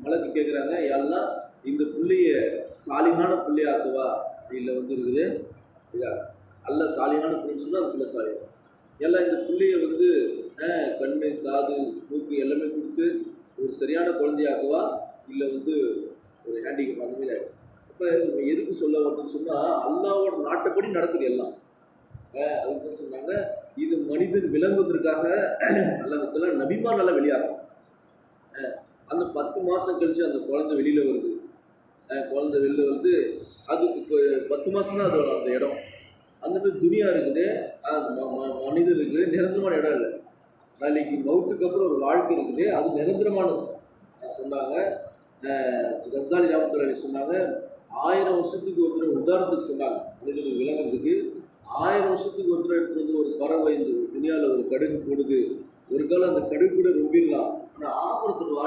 மலக்கு கேட்குறாங்க, எல்லாம் இந்த புள்ளைய சாலிகான புள்ளையாக்குவா இல்லை வந்து இருக்குது இதா அல்ல சாலிகான புள்ளைன்னு சொன்னால் அது பிள்ளை சாலியம் எல்லாம் இந்த புள்ளைய வந்து கண்ணு காது மூக்கு எல்லாமே கொடுத்து ஒரு சரியான குழந்தையாக்குவா இல்லை வந்து ஒரு ஹேண்டிகேப் அந்த மாதிரி ஆகிடும். இப்போ எதுக்கு சொல்ல வரணும்னு சொன்னால் அல்லாவோட நாட்டுப்படி நடக்குது எல்லாம். அதுக்கு தான் சொன்னாங்க, இது மனிதன் விளங்குவதற்காக அல்லாஹ் நபிமார் நல்லா வெளியாகும். அந்த 10 மாதம் கழிச்சு அந்த குழந்தை வெளியில் வருது. குழந்தை வெளில வருது, அதுக்கு இப்போ 10 மாதம் தான் அதோட அந்த இடம். அந்த மாதிரி துனியா இருக்குது, மனிதனுக்கு நிரந்தரமான இடம் இல்லை. நாளைக்கு மவுத்துக்கு அப்புறம் ஒரு வாழ்க்கை இருக்குது, அது நிரந்தரமானது சொன்னாங்க. கசாலி ராமத்துறை சொன்னாங்க, 1000 வருஷத்துக்கு ஒருத்தர் உதாரணத்துக்கு சொன்னாங்க, மனிதனுக்கு விளங்குறதுக்கு 1000 வருஷத்துக்கு ஒருத்தர் எடுத்து வந்து ஒரு பறவை இந்த துணியாவில் ஒரு கடுகு போடுது, ஒரு காலம் அந்த கடுகு கூட ரொம்பிடலாம், ஆனால் ஆபரத்தில்